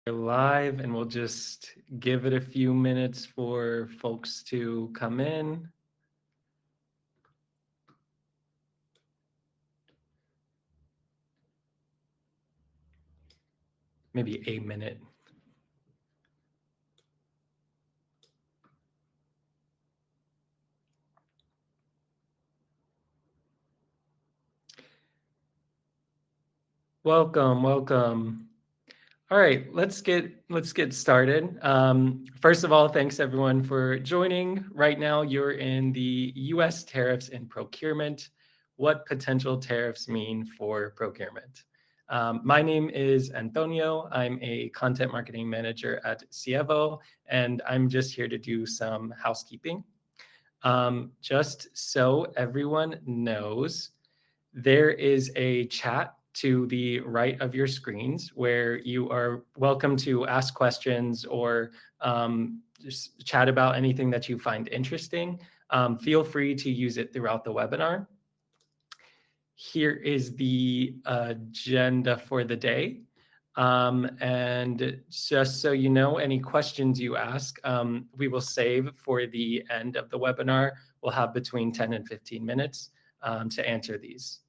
Live, and we'll just give it a few minutes for folks to come in. Maybe a minute. Welcome. All right, let's get started. First of all, thanks everyone for joining. Right now, you're in the U.S. tariffs and procurement. What potential tariffs mean for procurement? My name is Antonio. I'm a content marketing manager at Sievo, and I'm just here to do some housekeeping. Just so everyone knows, there is a chat to the right of your screens where you are welcome to ask questions or just chat about anything that you find interesting. Feel free to use it throughout the webinar. Here is the agenda for the day. And just so you know, any questions you ask, we will save for the end of the webinar. We'll have between 10 and 15 minutes to answer these.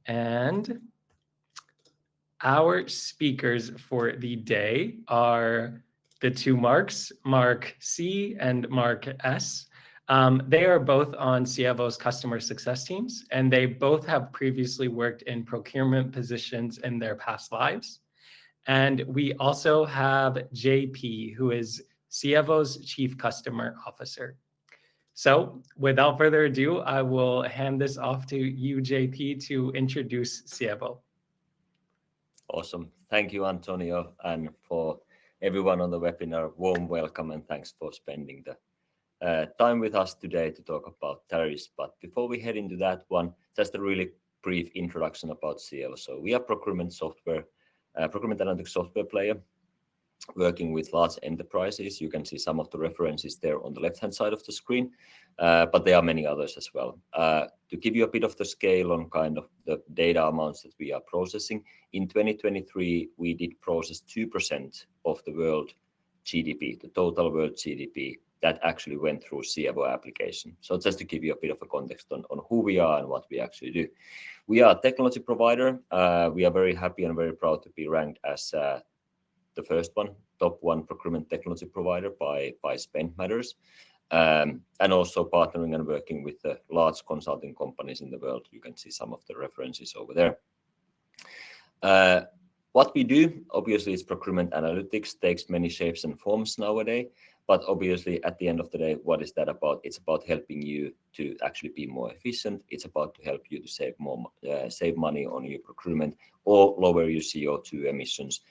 And our speakers for the day are the two Marks, Mark C and Mark S. They are both on Sievo's customer success teams, and they both have previously worked in procurement positions in their past lives. And we also have JP, who is Sievo's Chief Customer Officer. So without further ado, I will hand this off to you, JP, to introduce Sievo. Awesome. Thank you, Antonio, and for everyone on the webinar, warm welcome and thanks for spending the time with us today to talk about tariffs. But before we head into that one, just a really brief introduction about Sievo. So we are procurement analytics software player working with large enterprises. You can see some of the references there on the left-hand side of the screen, but there are many others as well. To give you a bit of the scale on kind of the data amounts that we are processing, in 2023, we did process 2% of the world GDP, the total world GDP, that actually went through Sievo application. So just to give you a bit of a context on who we are and what we actually do. We are a technology provider. We are very happy and very proud to be ranked as the first one, top one procurement technology provider by Spend Matters, and also partnering and working with the large consulting companies in the world. You can see some of the references over there. What we do, obviously, is procurement analytics, takes many shapes and forms nowadays, but obviously at the end of the day, what is that about? It's about helping you to actually be more efficient. It's about to help you to save money on your procurement or lower your CO2 emissions,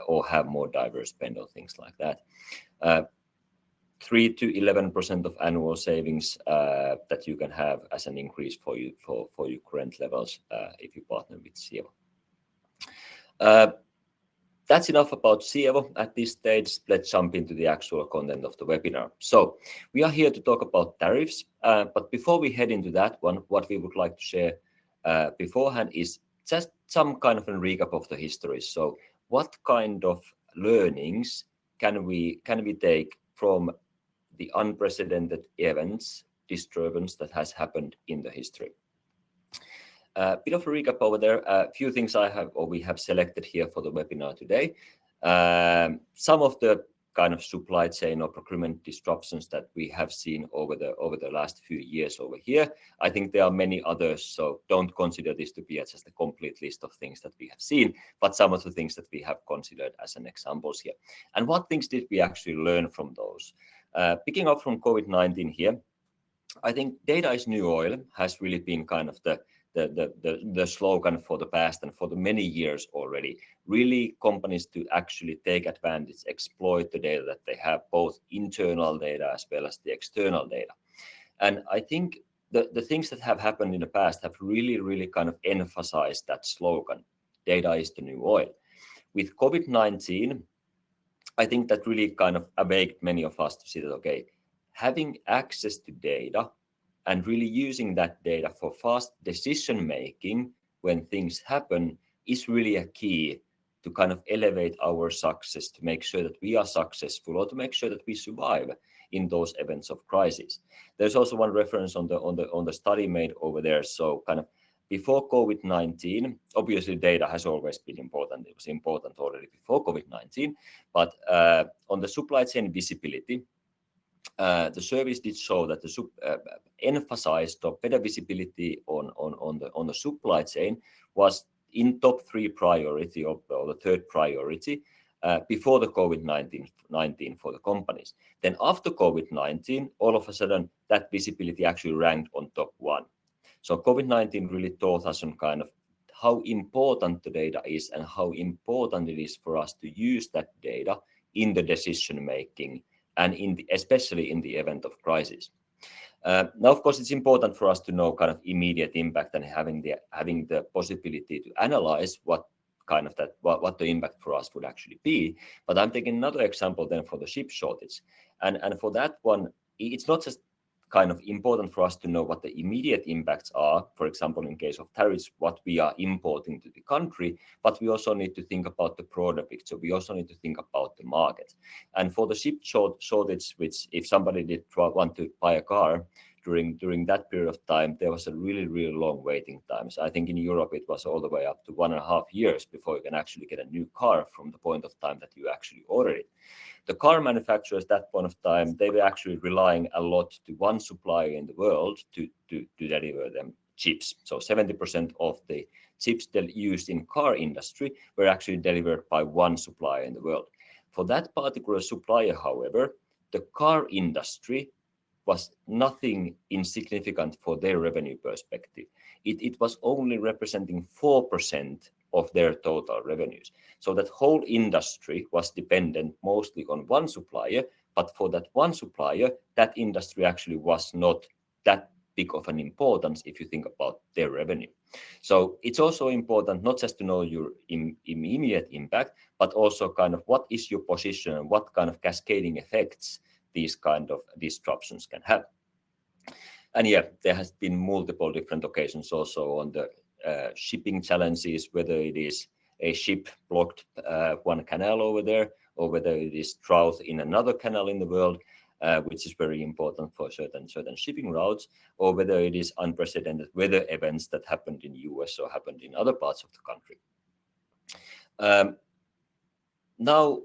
or have more diverse spend on things like that. 3 to 11% of annual savings that you can have as an increase for your current levels if you partner with Sievo. That's enough about Sievo at this stage. Let's jump into the actual content of the webinar. So we are here to talk about tariffs, but before we head into that one, what we would like to share beforehand is just some kind of a recap of the history. So what kind of learnings can we take from the unprecedented events, disturbance that has happened in the history? Bit of a recap over there. A few things we have selected here for the webinar today. Some of the kind of supply chain or procurement disruptions that we have seen over the last few years over here. I think there are many others, so don't consider this to be just a complete list of things that we have seen, but some of the things that we have considered as an examples here. And what things did we actually learn from those? Picking up from COVID-19 here, I think data is new oil has really been kind of the slogan for the past and for the many years already. Really, companies to actually take advantage, exploit the data that they have, both internal data as well as the external data. And I think the things that have happened in the past have really kind of emphasized that slogan, data is the new oil. With COVID-19, I think that really kind of awakened many of us to see that, okay, having access to data and really using that data for fast decision making when things happen is really a key to kind of elevate our success, to make sure that we are successful, or to make sure that we survive in those events of crisis. There's also one reference on the study made over there. So kind of before COVID-19, obviously data has always been important. It was important already before COVID-19, but on the supply chain visibility, the surveys did show that the emphasized or better visibility on the supply chain was in top 3 priority or the 3rd priority before the COVID-19 for the companies. Then after COVID-19, all of a sudden that visibility actually ranked on top 1. So COVID-19 really taught us on kind of how important the data is and how important it is for us to use that data in the decision making and especially in the event of crisis. Now, of course, it's important for us to know kind of immediate impact and having the possibility to analyze what the impact for us would actually be. But I'm taking another example then for the chip shortage, and for that one, it's not just kind of important for us to know what the immediate impacts are, for example, in case of tariffs, what we are importing to the country, but we also need to think about the broader picture. We also need to think about the market. And for the chip shortage, which if somebody did want to buy a car during that period of time, there was a really, really long waiting time. So I think in Europe, it was all the way up to 1.5 years before you can actually get a new car from the point of time that you actually ordered it. The car manufacturers at that point of time, they were actually relying a lot to one supplier in the world to deliver them chips. So 70% of the chips that used in car industry were actually delivered by one supplier in the world. For that particular supplier, however, the car industry was nothing insignificant for their revenue perspective. It was only representing 4% of their total revenues. So that whole industry was dependent mostly on one supplier, but for that one supplier, that industry actually was not that big of an importance if you think about their revenue. So it's also important not just to know your immediate impact, but also kind of what is your position and what kind of cascading effects these kind of disruptions can have. And yeah, there has been multiple different occasions also on the shipping challenges, whether it is a ship blocked one canal over there, or whether it is drought in another canal in the world, which is very important for certain shipping routes, or whether it is unprecedented weather events that happened in the US or happened in other parts of the country. Now,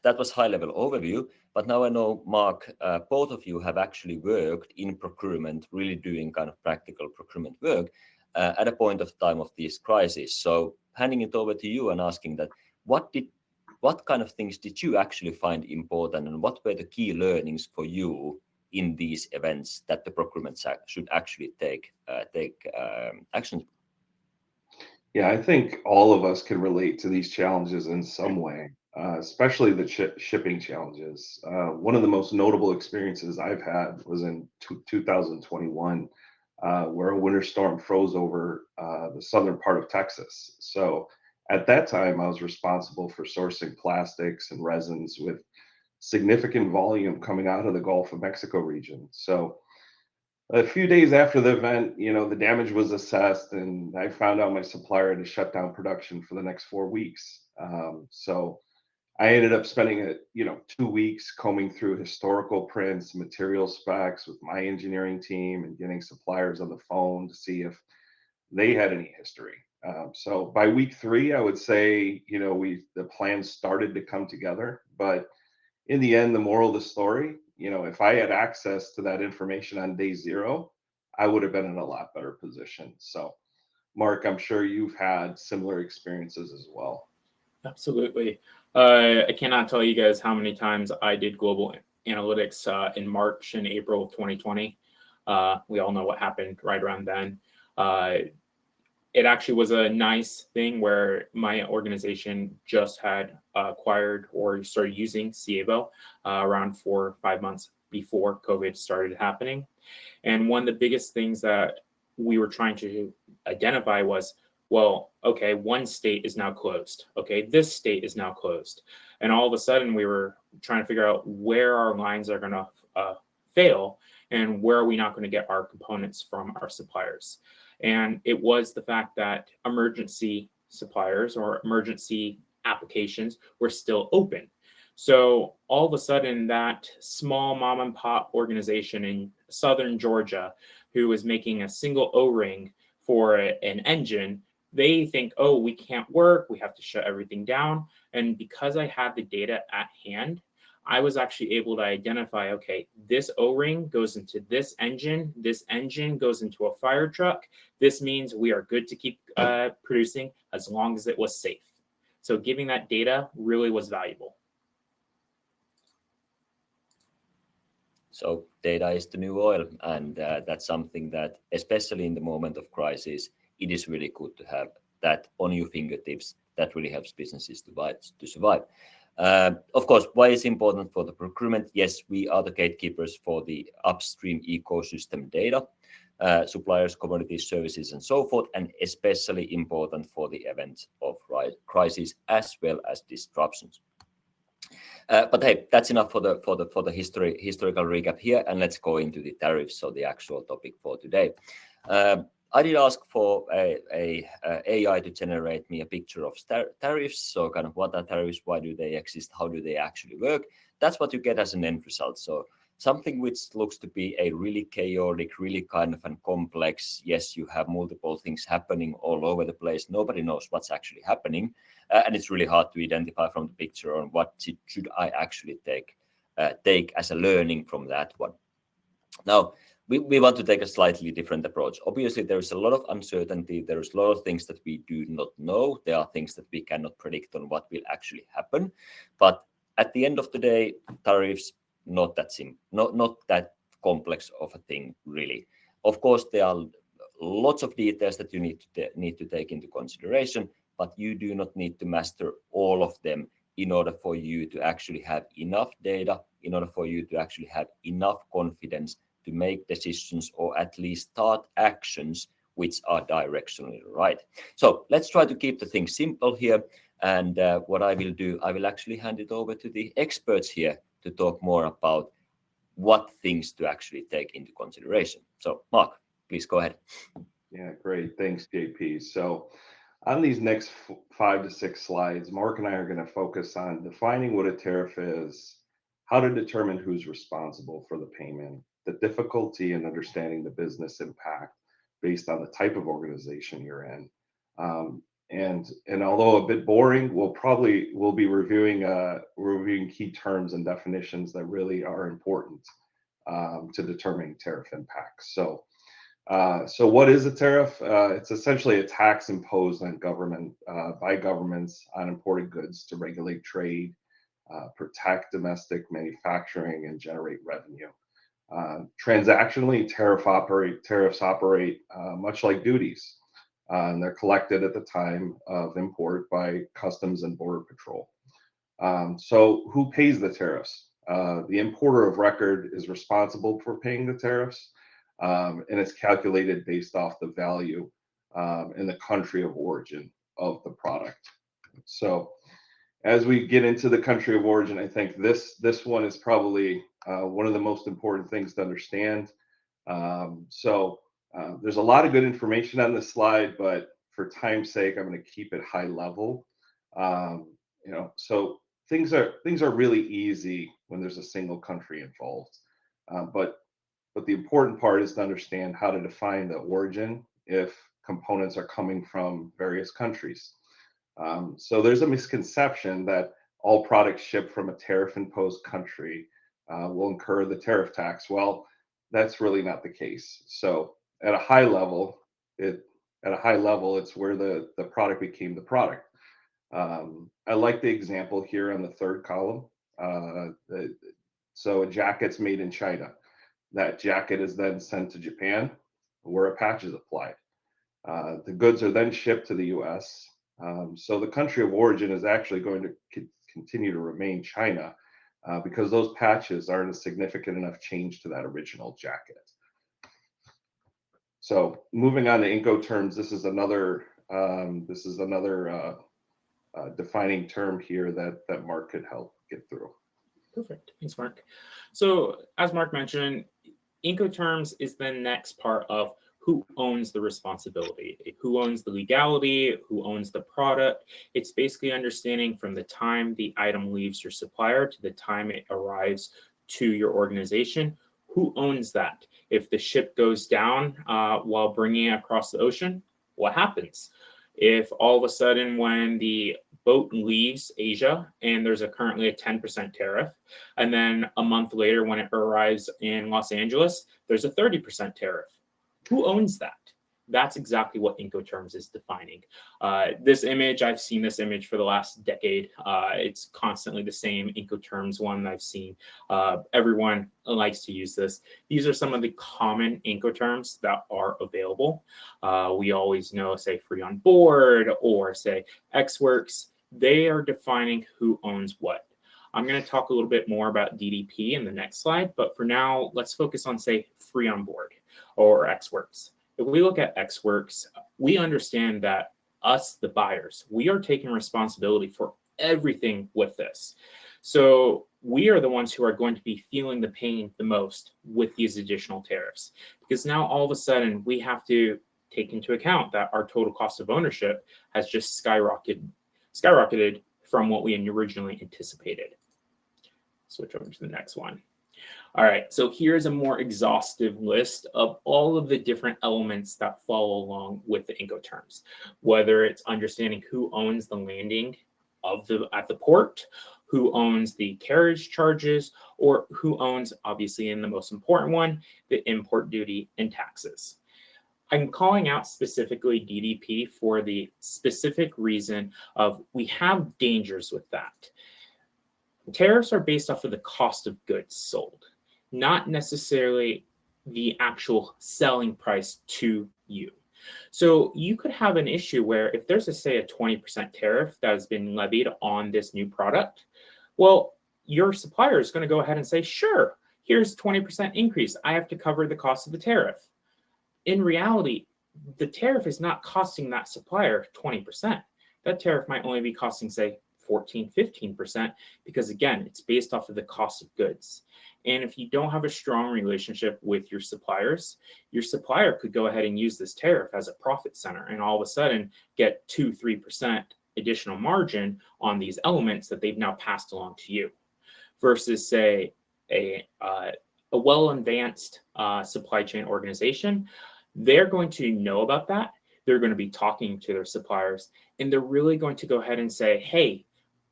that was high-level overview, but now I know, Mark, both of you have actually worked in procurement, really doing kind of practical procurement work at a point of time of this crisis. So handing it over to you and asking that, what kind of things did you actually find important, and what were the key learnings for you in these events that the procurement should actually take action? Yeah, I think all of us can relate to these challenges in some way, especially the shipping challenges. One of the most notable experiences I've had was in 2021, where a winter storm froze over the southern part of Texas. So at that time, I was responsible for sourcing plastics and resins with significant volume coming out of the Gulf of Mexico region. So a few days after the event, the damage was assessed, and I found out my supplier had to shut down production for the next 4 weeks. So I ended up spending 2 weeks combing through historical prints, material specs with my engineering team, and getting suppliers on the phone to see if they had any history. So by week 3, I would say the plan started to come together, but in the end, the moral of the story, if I had access to that information on day 0, I would have been in a lot better position. So, Mark, I'm sure you've had similar experiences as well. Absolutely. I cannot tell you guys how many times I did global analytics in March and April of 2020. We all know what happened right around then. It actually was a nice thing where my organization just had acquired or started using Sievo around 4 or 5 months before COVID started happening. And one of the biggest things that we were trying to identify was, well, okay, one state is now closed. Okay, this state is now closed. And all of a sudden we were trying to figure out where our lines are going to fail and where are we not going to get our components from our suppliers. And it was the fact that emergency suppliers or emergency applications were still open. So all of a sudden, that small mom and pop organization in southern Georgia who is making a single O-ring for an engine, they think, oh, we can't work, we have to shut everything down. And because I had the data at hand, I was actually able to identify, okay, this O-ring goes into this engine goes into a fire truck. This means we are good to keep producing as long as it was safe. So giving that data really was valuable. So data is the new oil, and that's something that, especially in the moment of crisis, it is really good to have that on your fingertips. That really helps businesses to survive. Of course, why is important for the procurement? Yes, we are the gatekeepers for the upstream ecosystem data, suppliers, commodities, services, and so forth, and especially important for the events of crisis as well as disruptions. But hey, that's enough for the historical recap here, and let's go into the tariffs, so the actual topic for today. I did ask for a AI to generate me a picture of tariffs. So kind of what are tariffs, why do they exist, how do they actually work? That's what you get as an end result. So something which looks to be a really chaotic, really kind of and complex. Yes, you have multiple things happening all over the place. Nobody knows what's actually happening. And it's really hard to identify from the picture on what should I actually take as a learning from that one. Now, we want to take a slightly different approach. Obviously, there is a lot of uncertainty. There is a lot of things that we do not know. There are things that we cannot predict on what will actually happen. But at the end of the day, tariffs, not that simple, not that complex of a thing, really. Of course, there are lots of details that you need to take into consideration, but you do not need to master all of them in order for you to actually have enough data, in order for you to actually have enough confidence to make decisions or at least start actions which are directionally right. So let's try to keep the thing simple here. And what I will do, I will actually hand it over to the experts here to talk more about what things to actually take into consideration. So Mark, please go ahead. Yeah, great. Thanks, JP. So on these next 5 to 6 slides, Mark and I are going to focus on defining what a tariff is, how to determine who's responsible for the payment, the difficulty in understanding the business impact based on the type of organization you're in. And although a bit boring, we'll be reviewing key terms and definitions that really are important to determining tariff impacts. So what is a tariff? It's essentially a tax imposed on by governments on imported goods to regulate trade, protect domestic manufacturing, and generate revenue. Transactionally, tariffs operate much like duties. And they're collected at the time of import by Customs and Border Patrol. So who pays the tariffs? The importer of record is responsible for paying the tariffs, and it's calculated based off the value in the country of origin of the product. So as we get into the country of origin, I think this one is probably one of the most important things to understand. There's a lot of good information on this slide, but for time's sake, I'm going to keep it high level. So things are really easy when there's a single country involved, but the important part is to understand how to define the origin if components are coming from various countries. So there's a misconception that all products shipped from a tariff-imposed country will incur the tariff tax. Well, that's really not the case. So at a high level, it's where the product became the product. I like the example here on the third column. So a jacket's made in China. That jacket is then sent to Japan, where a patch is applied. The goods are then shipped to the U.S. So the country of origin is actually going to continue to remain China because those patches aren't a significant enough change to that original jacket. So moving on to Incoterms, this is another defining term here that Mark could help get through. Perfect. Thanks, Mark. So as Mark mentioned, Incoterms is the next part of who owns the responsibility, who owns the legality, who owns the product. It's basically understanding from the time the item leaves your supplier to the time it arrives to your organization, who owns that. If the ship goes down while bringing it across the ocean, what happens? If all of a sudden when the boat leaves Asia and there's currently a 10% tariff, and then a month later when it arrives in Los Angeles, there's a 30% tariff. Who owns that? That's exactly what Incoterms is defining. This image, I've seen this image for the last decade. It's constantly the same Incoterms one I've seen. Everyone likes to use this. These are some of the common Incoterms that are available. We always know, say, free on board or say Ex Works. They are defining who owns what. I'm going to talk a little bit more about DDP in the next slide, but for now, let's focus on, say, free on board or Ex Works. If we look at Ex Works, we understand that us, the buyers, we are taking responsibility for everything with this. So we are the ones who are going to be feeling the pain the most with these additional tariffs, because now all of a sudden we have to take into account that our total cost of ownership has just skyrocketed from what we originally anticipated. Switch over to the next one. All right, so here's a more exhaustive list of all of the different elements that follow along with the Incoterms, whether it's understanding who owns the landing at the port, who owns the carriage charges, or who owns, obviously, and the most important one, the import duty and taxes. I'm calling out specifically DDP for the specific reason of we have dangers with that. Tariffs are based off of the cost of goods sold, not necessarily the actual selling price to you. So you could have an issue where if there's say a 20% tariff that has been levied on this new product, well, your supplier is going to go ahead and say, sure, here's 20% increase. I have to cover the cost of the tariff. In reality, the tariff is not costing that supplier 20%. That tariff might only be costing, say, 14, 15%, because again, it's based off of the cost of goods. And if you don't have a strong relationship with your suppliers, your supplier could go ahead and use this tariff as a profit center and all of a sudden get 2-3% additional margin on these elements that they've now passed along to you, versus say a well-advanced supply chain organization. They're going to know about that. They're going to be talking to their suppliers, and they're really going to go ahead and say, hey,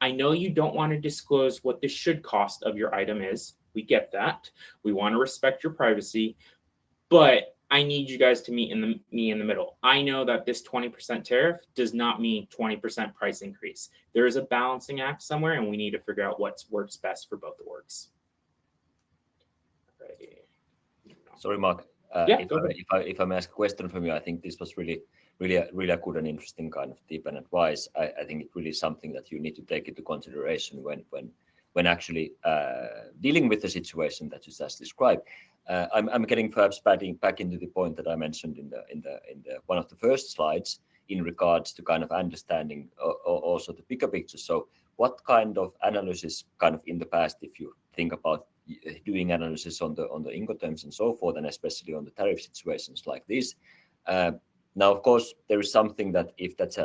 I know you don't want to disclose what the should cost of your item is. We get that. We want to respect your privacy, but I need you guys to meet me in the middle. I know that this 20% tariff does not mean 20% price increase. There is a balancing act somewhere, and we need to figure out what works best for both the orgs. Sorry, Mark. If I may ask a question from you, I think this was really a good and interesting kind of tip and advice. I think it really is something that you need to take into consideration when actually dealing with the situation that you just described. I'm getting perhaps back into the point that I mentioned in the one of the first slides in regards to kind of understanding also the bigger picture. So what kind of analysis kind of in the past, if you think about doing analysis on the Incoterms and so forth, and especially on the tariff situations like this. Now, of course, there is something that if that's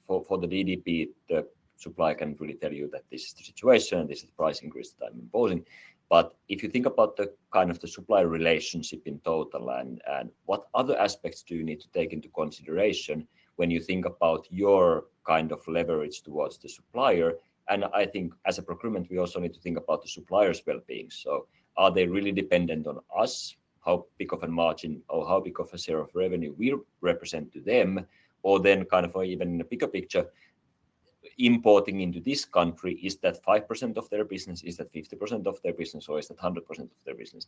for the DDP, the supplier can really tell you that this is the situation, this is the price increase that I'm imposing. But if you think about the kind of the supplier relationship in total, and what other aspects do you need to take into consideration when you think about your kind of leverage towards the supplier? And I think as a procurement, we also need to think about the supplier's well-being. So are they really dependent on us? How big of a margin or how big of a share of revenue we represent to them? Or then kind of even in a bigger picture, importing into this country, is that 5% of their business? Is that 50% of their business? Or is that 100% of their business?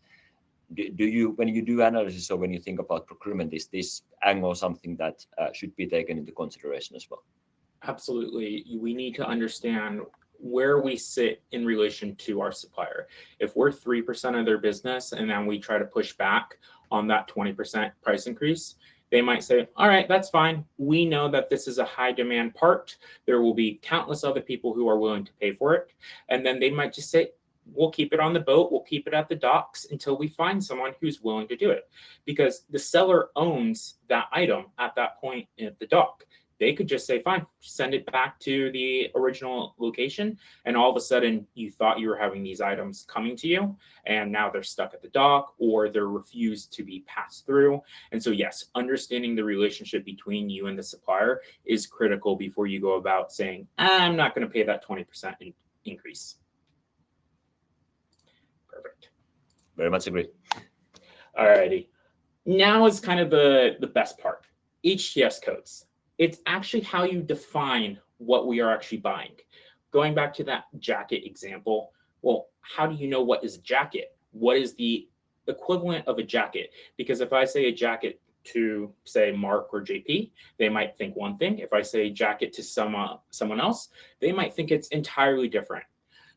Do you, when you do analysis or when you think about procurement, is this angle something that should be taken into consideration as well? Absolutely. We need to understand where we sit in relation to our supplier. If we're 3% of their business and then we try to push back on that 20% price increase, they might say, all right, that's fine. We know that this is a high demand part. There will be countless other people who are willing to pay for it. And then they might just say, we'll keep it on the boat, we'll keep it at the docks until we find someone who's willing to do it. Because the seller owns that item at that point at the dock. They could just say, fine, send it back to the original location. And all of a sudden, you thought you were having these items coming to you, and now they're stuck at the dock or they're refused to be passed through. And so, yes, understanding the relationship between you and the supplier is critical before you go about saying, I'm not going to pay that 20% increase. Perfect. Very much agree. All righty. Now is kind of the best part. HTS codes. It's actually how you define what we are actually buying. Going back to that jacket example, well, how do you know what is a jacket? What is the equivalent of a jacket? Because if I say a jacket to, say, Mark or JP, they might think one thing. If I say jacket to someone else, they might think it's entirely different.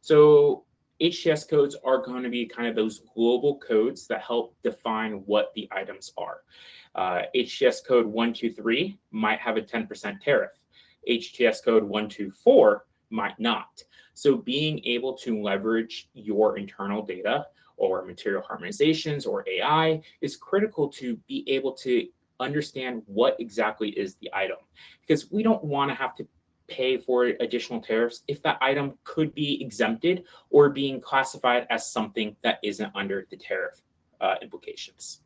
So HTS codes are going to be kind of those global codes that help define what the items are. HTS code 123 might have a 10% tariff. HTS code 124 might not. So being able to leverage your internal data or material harmonizations or AI is critical to be able to understand what exactly is the item. Because we don't want to have to pay for additional tariffs if that item could be exempted or being classified as something that isn't under the tariff implications.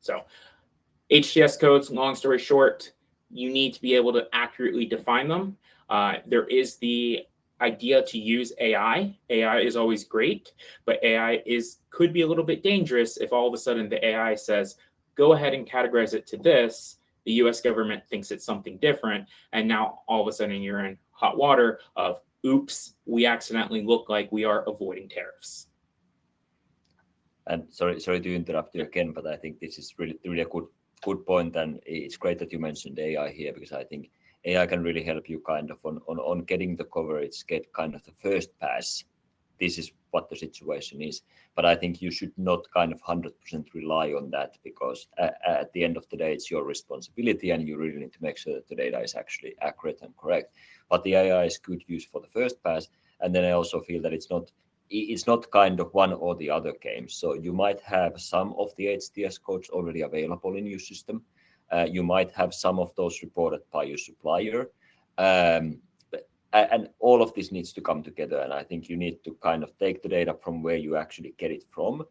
So HTS codes, long story short, you need to be able to accurately define them. There is the idea to use AI. AI is always great, but AI could be a little bit dangerous if all of a sudden the AI says, go ahead and categorize it to this. The US government thinks it's something different. And now all of a sudden you're in hot water of, oops, we accidentally look like we are avoiding tariffs. And sorry to interrupt you again, but I think this is really a good point, and it's great that you mentioned AI here, because I think AI can really help you kind of on getting the coverage, get kind of the first pass. This is what the situation is, but I think you should not kind of 100% rely on that, because at the end of the day, it's your responsibility, and you really need to make sure that the data is actually accurate and correct. But the AI is good use for the first pass, and then I also feel that it's not kind of one or the other game. So you might have some of the HTS codes already available in your system. You might have some of those reported by your supplier. And all of this needs to come together. And I think you need to kind of take the data from where you actually get it from.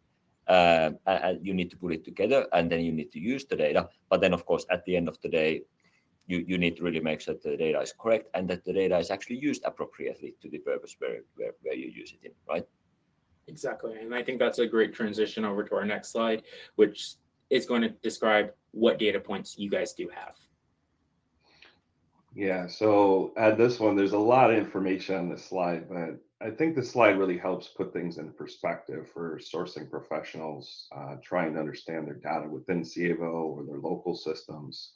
And you need to put it together, and then you need to use the data. But then, of course, at the end of the day, you need to really make sure that the data is correct and that the data is actually used appropriately to the purpose where you use it in, right? Exactly. And I think that's a great transition over to our next slide, which is going to describe what data points you guys do have. Yeah, so at this one, there's a lot of information on this slide, but I think this slide really helps put things in perspective for sourcing professionals trying to understand their data within Sievo or their local systems,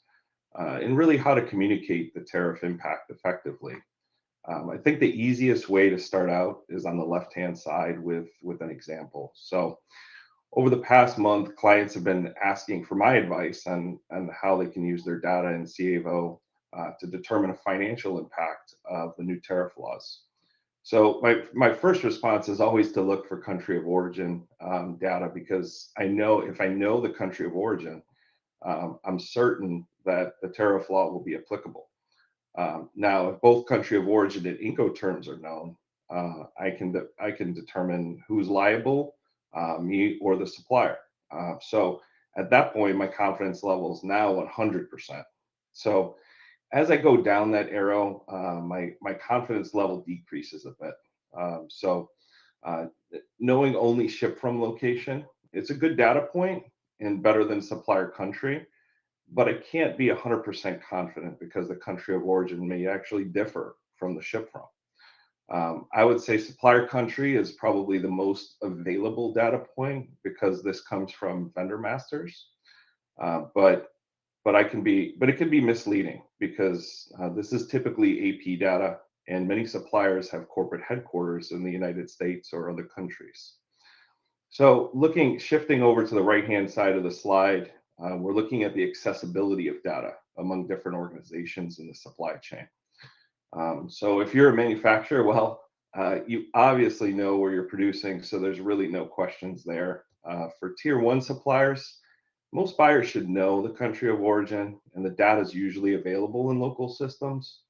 and really how to communicate the tariff impact effectively. I think the easiest way to start out is on the left-hand side with an example. So over the past month, clients have been asking for my advice on how they can use their data in Sievo to determine a financial impact of the new tariff laws. So my first response is always to look for country of origin data, because if I know the country of origin, I'm certain that the tariff law will be applicable. Now, if both country of origin and Incoterms are known, I can determine who's liable, me or the supplier. So at that point, my confidence level is now 100%. So as I go down that arrow, my confidence level decreases a bit. Knowing only ship from location, it's a good data point and better than supplier country, but I can't be 100% confident because the country of origin may actually differ from the ship from. I would say supplier country is probably the most available data point because this comes from vendor masters, but it can be misleading because this is typically AP data, and many suppliers have corporate headquarters in the United States or other countries. So shifting over to the right-hand side of the slide, we're looking at the accessibility of data among different organizations in the supply chain. So if you're a manufacturer, well, You obviously know where you're producing, so there's really no questions there. For tier one suppliers, most buyers should know the country of origin, and the data is usually available in local systems.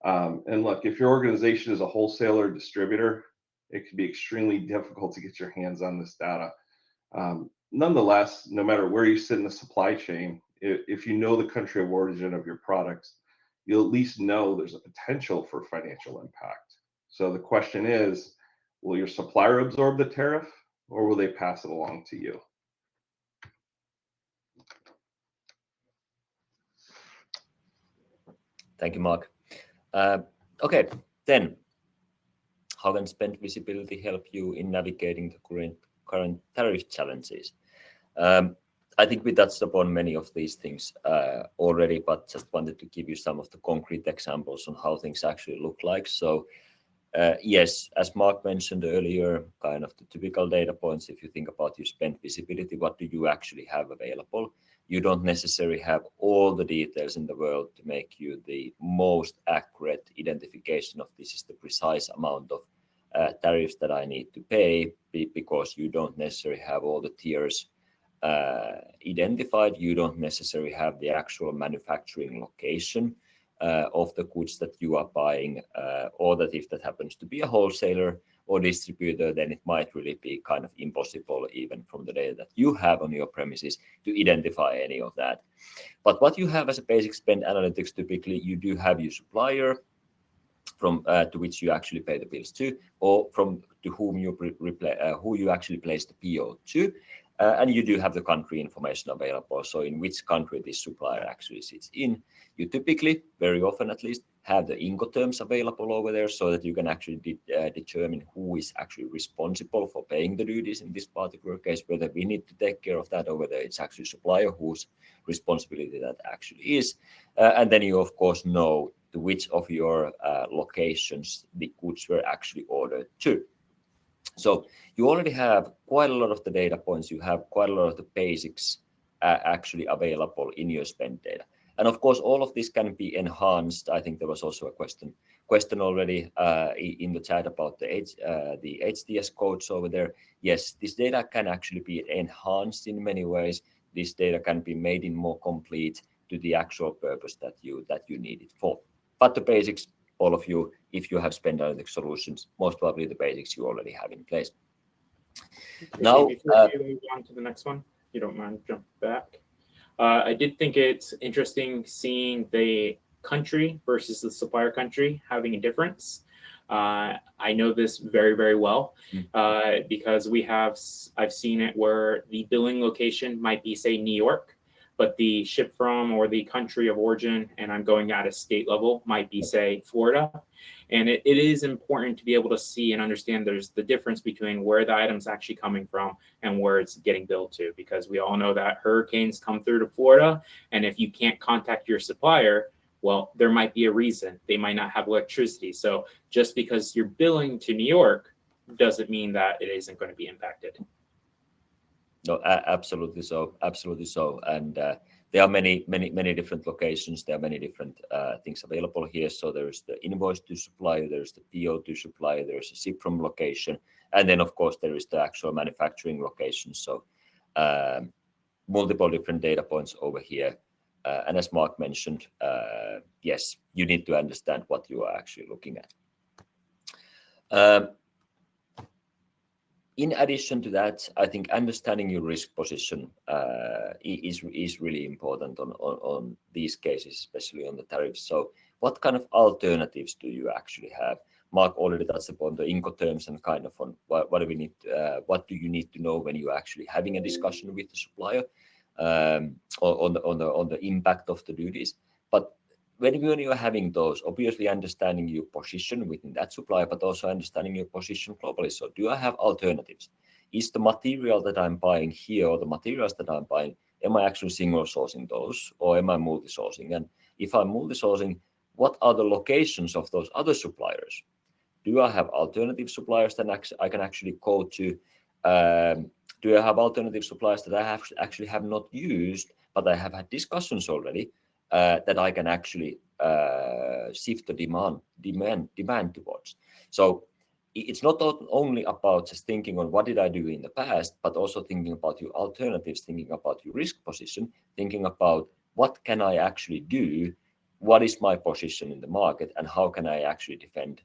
And look, if your organization is a wholesaler or distributor, it can be extremely difficult to get your hands on this data. Nonetheless, no matter where you sit in the supply chain, if you know the country of origin of your products, you'll at least know there's a potential for financial impact. So the question is, will your supplier absorb the tariff, or will they pass it along to you? Thank you, Mark. Okay, then how can spend visibility help you in navigating the current tariff challenges? I think we touched upon many of these things already, but just wanted to give you some of the concrete examples on how things actually look like. So yes, as Mark mentioned earlier, kind of the typical data points, if you think about your spend visibility, what do you actually have available? You don't necessarily have all the details in the world to make you the most accurate identification of this is the precise amount of tariffs that I need to pay, because you don't necessarily have all the tiers identified. You don't necessarily have the actual manufacturing location of the goods that you are buying, or that if that happens to be a wholesaler or distributor, then it might really be kind of impossible, even from the data that you have on your premises, to identify any of that. But what you have as a basic spend analytics, typically you do have your supplier from to which you actually pay the bills to, or from to whom you who you actually place the PO to. And you do have the country information available. So in which country this supplier actually sits in. You typically, very often at least, have the Incoterms available over there so that you can actually determine who is actually responsible for paying the duties in this particular case, whether we need to take care of that or whether it's actually supplier whose responsibility that actually is. And then you, of course, know to which of your locations the goods were actually ordered to. So you already have quite a lot of the data points. You have quite a lot of the basics actually available in your spend data. And of course, all of this can be enhanced. I think there was also a question already in the chat about the HTS codes over there. Yes, this data can actually be enhanced in many ways. This data can be made in more complete to the actual purpose that you need it for. But the basics, all of you, if you have spend analytics solutions, most probably the basics you already have in place. Now, before we move on to the next one, if you don't mind, jump back. I did think it's interesting seeing the country versus the supplier country having a difference. I know this very, very well because I've seen it where the billing location might be, say, New York, but the ship from or the country of origin, and I'm going at a state level, might be, say, Florida. And it is important to be able to see and understand there's the difference between where the item's actually coming from and where it's getting billed to, because we all know that hurricanes come through to Florida. And if you can't contact your supplier, well, there might be a reason. They might not have electricity. So just because you're billing to New York doesn't mean that it isn't going to be impacted. No, absolutely so. Absolutely so. And there are many different locations. There are many different things available here. So there's the invoice to supplier, there's the PO to supplier, there's a ship from location, and then of course there is the actual manufacturing location. So multiple different data points over here. And as Mark mentioned, yes, you need to understand what you are actually looking at. In addition to that, I think understanding your risk position is really important on these cases, especially on the tariffs. So what kind of alternatives do you actually have? Mark already touched upon the Incoterms and kind of on what do you need to know when you're actually having a discussion with the supplier on the impact of the duties. But when you are having those, obviously understanding your position within that supplier, but also understanding your position globally. So do I have alternatives? Is the material that I'm buying here or the materials that I'm buying, am I actually single sourcing those or am I multi-sourcing? And if I'm multi-sourcing, what are the locations of those other suppliers? Do I have alternative suppliers that I can actually go to? Do I have alternative suppliers that I actually have not used, but I have had discussions already? That I can actually shift the demand towards. So it's not only about just thinking on what did I do in the past, but also thinking about your alternatives, thinking about your risk position, thinking about what can I actually do, what is my position in the market, and how can I actually defend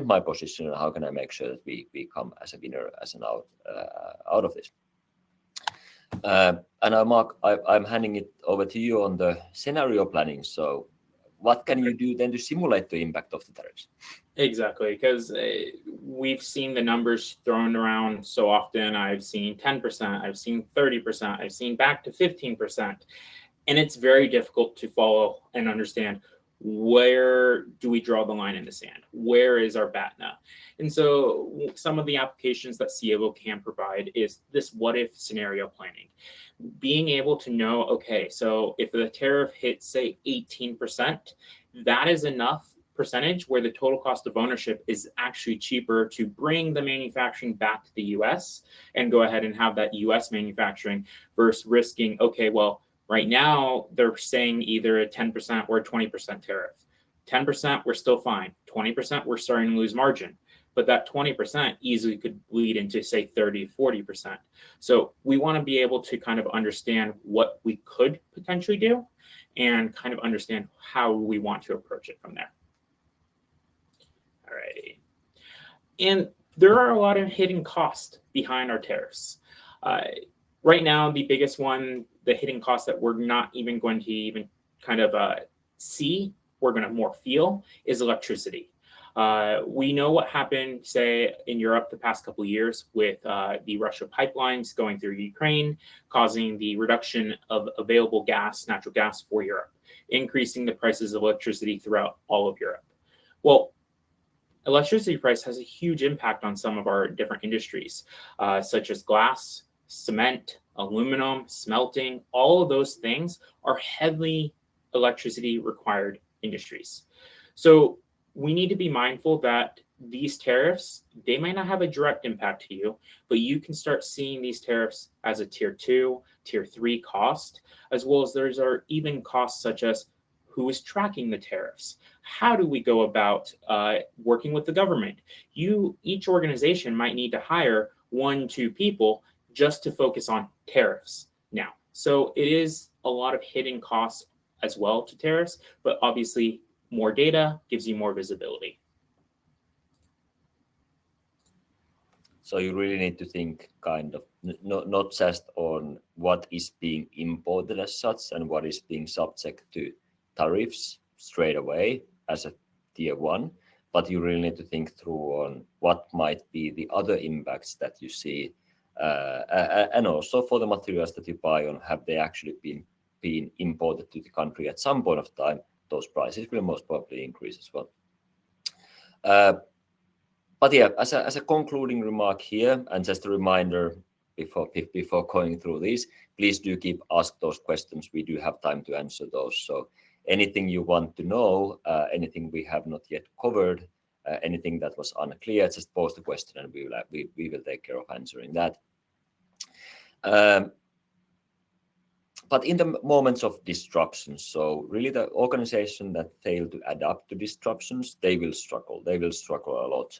my position, and how can I make sure that we come as a winner, as an out of this. And now, Mark, I'm handing it over to you on the scenario planning. So what can you do then to simulate the impact of the tariffs? Exactly, because we've seen the numbers thrown around so often. I've seen 10%, I've seen 30%, I've seen back to 15%. And it's very difficult to follow and understand, where do we draw the line in the sand? Where is our BATNA? And so some of the applications that Sievo can provide is this what if scenario planning. Being able to know, okay, so if the tariff hits, say, 18%, that is enough percentage where the total cost of ownership is actually cheaper to bring the manufacturing back to the US and go ahead and have that US manufacturing versus risking, okay, well, right now they're saying either a 10% or a 20% tariff. 10%, we're still fine. 20%, we're starting to lose margin. But that 20% easily could lead into, say, 30, 40%. So we want to be able to kind of understand what we could potentially do and kind of understand how we want to approach it from there. All righty. And there are a lot of hidden costs behind our tariffs. Right now, the biggest one, the hidden cost that we're not even going to even kind of see, we're going to more feel, is electricity. We know what happened, say, in Europe the past couple of years with the Russia pipelines going through Ukraine, causing the reduction of available gas, natural gas for Europe, increasing the prices of electricity throughout all of Europe. Well, electricity price has a huge impact on some of our different industries, such as glass, cement, aluminum, smelting. All of those things are heavily electricity required industries. So we need to be mindful that these tariffs, they might not have a direct impact to you, but you can start seeing these tariffs as a tier 2, tier 3 cost, as well as there's are even costs such as who is tracking the tariffs? How do we go about working with the government? Each organization might need to hire 1-2 people just to focus on tariffs now. So it is a lot of hidden costs as well to tariffs, but obviously more data gives you more visibility. So you really need to think kind of not just on what is being imported as such and what is being subject to tariffs straight away as a tier 1, but you really need to think through on what might be the other impacts that you see, and also for the materials that you buy on, have they actually been imported to the country at some point of time? Those prices will most probably increase as well. But yeah, as a concluding remark here, and just a reminder before going through these, please do keep ask those questions. We do have time to answer those. So anything you want to know, anything we have not yet covered, anything that was unclear, just post the question and we will take care of answering that. But in the moments of disruption, so really the organization that fail to adapt to disruptions, they will struggle. They will struggle a lot.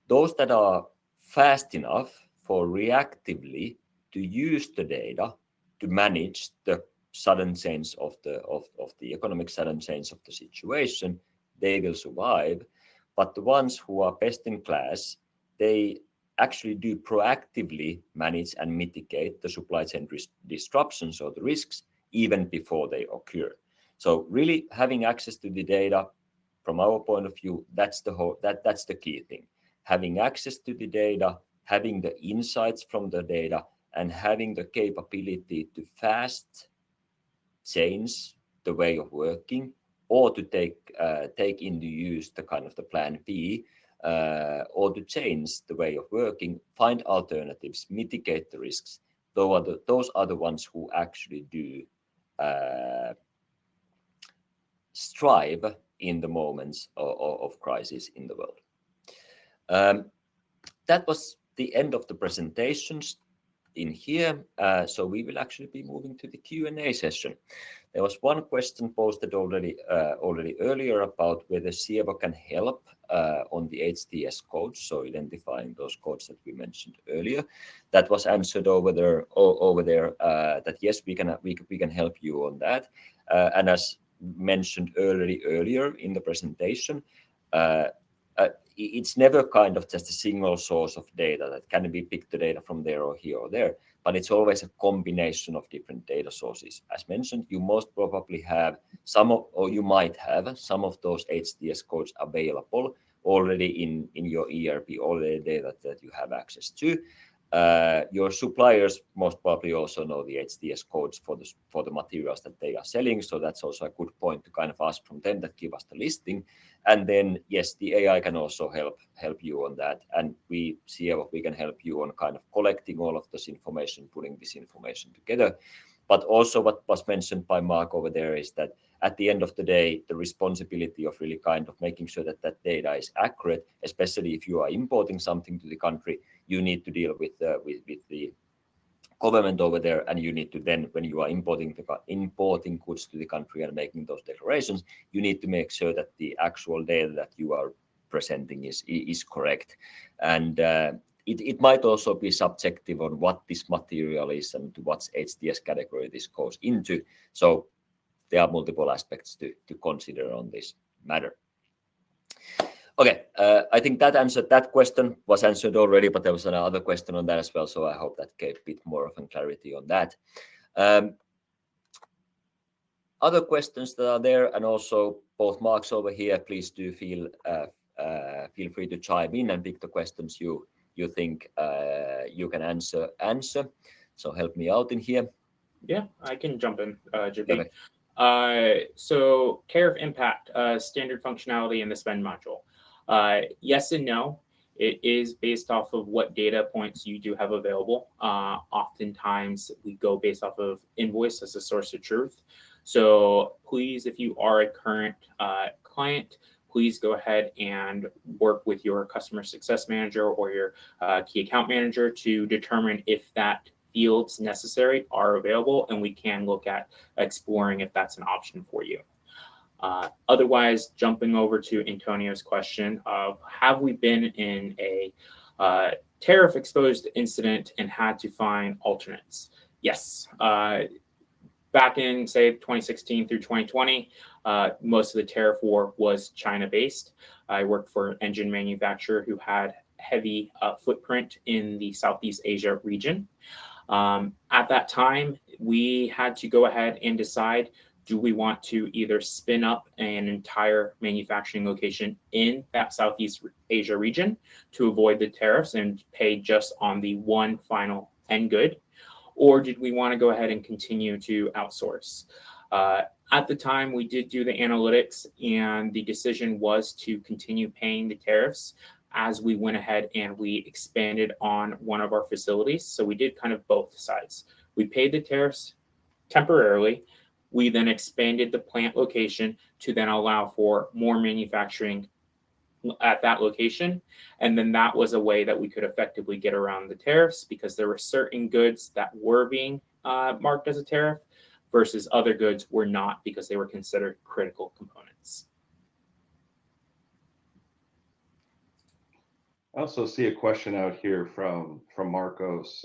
Those that are fast enough for reactively to use the data to manage the sudden change of the economic sudden change of the situation, they will survive. But the ones who are best in class, they actually do proactively manage and mitigate the supply chain disruptions or the risks even before they occur. So really having access to the data, from our point of view, that's the key thing. Having access to the data, having the insights from the data, and having the capability to fast change the way of working, or to take into use the kind of the plan B, or to change the way of working, find alternatives, mitigate the risks. Those are the ones who actually do strive in the moments of crisis in the world. That was the end of the presentations in here. So we will actually be moving to the Q&A session. There was one question posted already earlier about whether Sievo can help on the HTS codes, so identifying those codes that we mentioned earlier. That was answered over there. That yes, we can help you on that. And as mentioned earlier in the presentation, it's never kind of just a single source of data that can be picked the data from there or here or there, but it's always a combination of different data sources. As mentioned, you most probably have you might have some of those HTS codes available already in your ERP, already data that you have access to. Your suppliers most probably also know the HTS codes for the materials that they are selling. So that's also a good point to kind of ask from them that give us the listing. And then, yes, the AI can also help you on that. And we can help you on kind of collecting all of this information, putting this information together. But also what was mentioned by Mark over there is that at the end of the day, the responsibility of really kind of making sure that that data is accurate, especially if you are importing something to the country, you need to deal with the government over there, and you need to then, when you are importing goods to the country and making those declarations, you need to make sure that the actual data that you are presenting is correct. And it might also be subjective on what this material is and to what HTS category this goes into. So there are multiple aspects to consider on this matter. Okay, I think that question was answered already, but there was another question on that as well. So I hope that gave a bit more of a clarity on that. Other questions that are there, and also both marks over here, please do feel free to chime in and pick the questions you think you can answer. So help me out in here. Yeah, I can jump in, JP. Okay. So tariff impact, standard functionality in the spend module. Yes and no. It is based off of what data points you do have available. Oftentimes we go based off of invoice as a source of truth. So please, if you are a current client, please go ahead and work with your customer success manager or your key account manager to determine if that fields necessary are available, and we can look at exploring if that's an option for you. Otherwise, jumping over to Antonio's question of, have we been in a tariff exposed incident and had to find alternates? Yes. Back in, say, 2016 through 2020, most of the tariff war was China-based. I worked for an engine manufacturer who had heavy footprint in the Southeast Asia region. At that time, we had to go ahead and decide, do we want to either spin up an entire manufacturing location in that Southeast Asia region to avoid the tariffs and pay just on the one final end good? Or did we want to go ahead and continue to outsource? At the time, we did do the analytics, and the decision was to continue paying the tariffs as we went ahead and we expanded on one of our facilities. So we did kind of both sides. We paid the tariffs temporarily. We then expanded the plant location to then allow for more manufacturing at that location. And then that was a way that we could effectively get around the tariffs, because there were certain goods that were being marked as a tariff versus other goods were not, because they were considered critical components. I also see a question out here from Marcos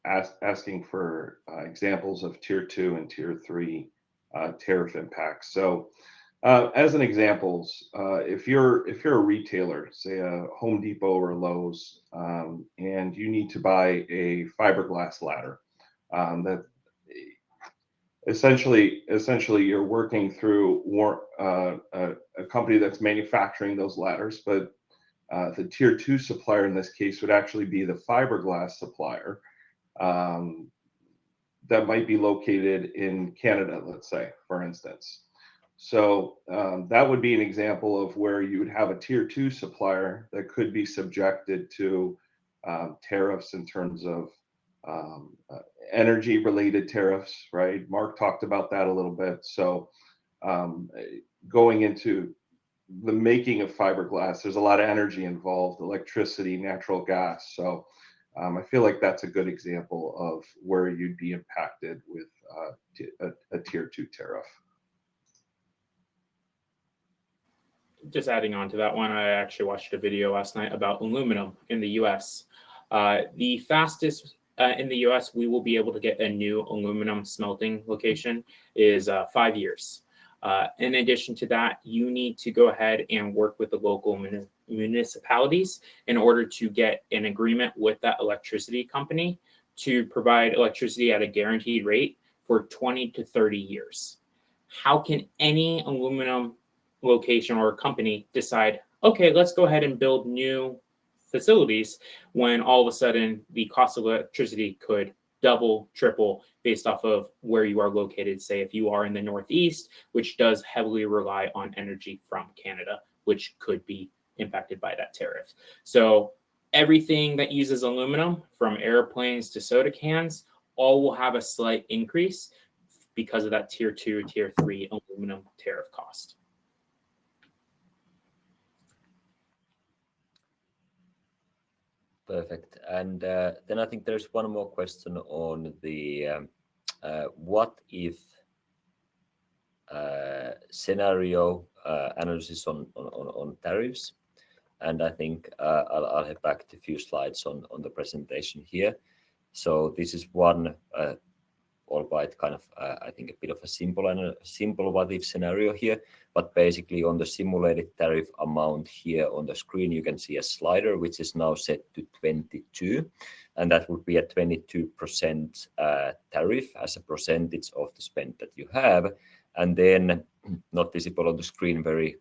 asking for examples of tier 2 and tier 3 tariff impacts. So as an example, if you're a retailer, say a Home Depot or Lowe's, and you need to buy a fiberglass ladder, that essentially you're working through a company that's manufacturing those ladders, but the tier 2 supplier in this case would actually be the fiberglass supplier that might be located in Canada, let's say, for instance. So that would be an example of where you would have a tier 2 supplier that could be subjected to tariffs in terms of energy related tariffs, right? Mark talked about that a little bit. So going into the making of fiberglass, there's a lot of energy involved, electricity, natural gas. So I feel like that's a good example of where you'd be impacted with a tier 2 tariff. Just adding on to that one, I actually watched a video last night about aluminum in the US. The fastest in the US we will be able to get a new aluminum smelting location is 5 years. In addition to that, you need to go ahead and work with the local municipalities in order to get an agreement with that electricity company to provide electricity at a guaranteed rate for 20 to 30 years. How can any aluminum location or company decide, okay, let's go ahead and build new facilities when all of a sudden the cost of electricity could double, triple based off of where you are located? Say if you are in the Northeast, which does heavily rely on energy from Canada, which could be impacted by that tariff. So everything that uses aluminum, from airplanes to soda cans, all will have a slight increase because of that tier 2, tier 3 aluminum tariff cost. Perfect. And then I think there's one more question on the what if scenario analysis on tariffs. And I think I'll head back to a few slides on the presentation here. So this is one, albeit kind of, I think a bit of a simple what if scenario here, but basically on the simulated tariff amount here on the screen, you can see a slider, which is now set to 22, and that would be a 22% tariff as a percentage of the spend that you have. And then not visible on the screen very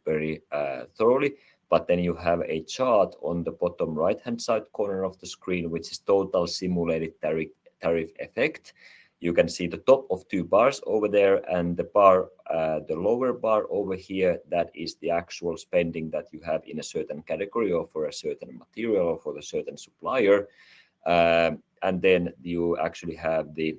thoroughly, but then you have a chart on the bottom right-hand side corner of the screen, which is total simulated tariff effect. You can see the top of 2 bars over there, and the bar, the lower bar over here, that is the actual spending that you have in a certain category or for a certain material or for a certain supplier. And then you actually have the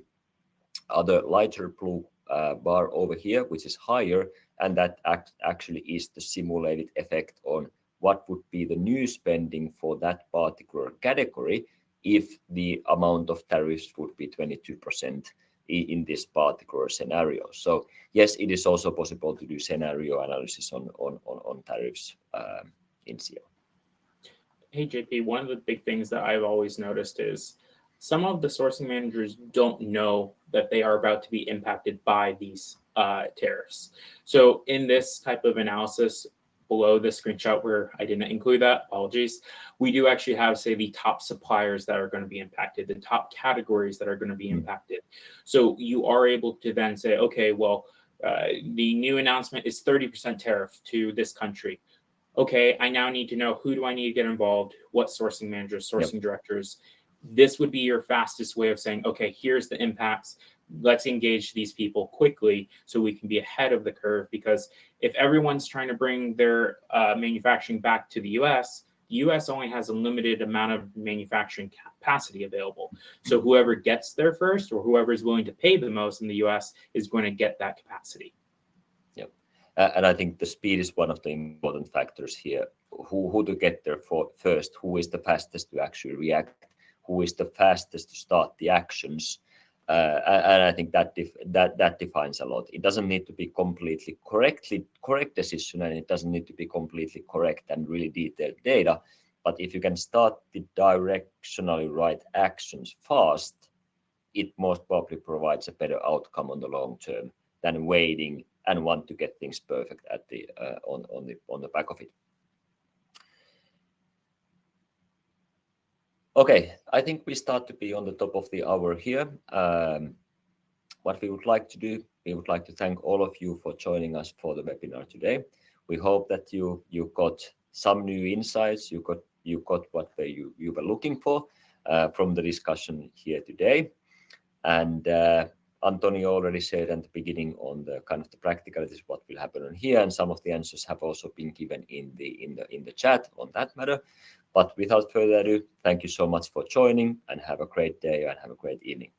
other lighter blue bar over here, which is higher, and that actually is the simulated effect on what would be the new spending for that particular category if the amount of tariffs would be 22% in this particular scenario. So yes, it is also possible to do scenario analysis on tariffs in Sievo. Hey JP, one of the big things that I've always noticed is some of the sourcing managers don't know that they are about to be impacted by these tariffs. So in this type of analysis, below the screenshot where I didn't include that, apologies, we do actually have, say, the top suppliers that are going to be impacted, the top categories that are going to be impacted. So you are able to then say, okay, well, the new announcement is 30% tariff to this country. Okay, I now need to know, who do I need to get involved? What sourcing managers, sourcing directors? This would be your fastest way of saying, okay, here's the impacts. Let's engage these people quickly so we can be ahead of the curve. Because if everyone's trying to bring their manufacturing back to the US, the US only has a limited amount of manufacturing capacity available. So whoever gets there first, or whoever is willing to pay the most in the US, is going to get that capacity. Yep. And I think the speed is one of the important factors here. Who to get there first, who is the fastest to actually react, who is the fastest to start the actions. And I think that defines a lot. It doesn't need to be completely correct decision, and it doesn't need to be completely correct and really detailed data. But if you can start the directionally right actions fast, it most probably provides a better outcome on the long term than waiting and want to get things perfect at the on the back of it. Okay, I think we start to be on the top of the hour here. What we would like to do, we would like to thank all of you for joining us for the webinar today. We hope that you got some new insights, you got what you were looking for from the discussion here today. And Antonio already said at the beginning on the kind of the practicalities, what will happen on here, and some of the answers have also been given in the chat on that matter. But without further ado, thank you so much for joining, and have a great day and have a great evening.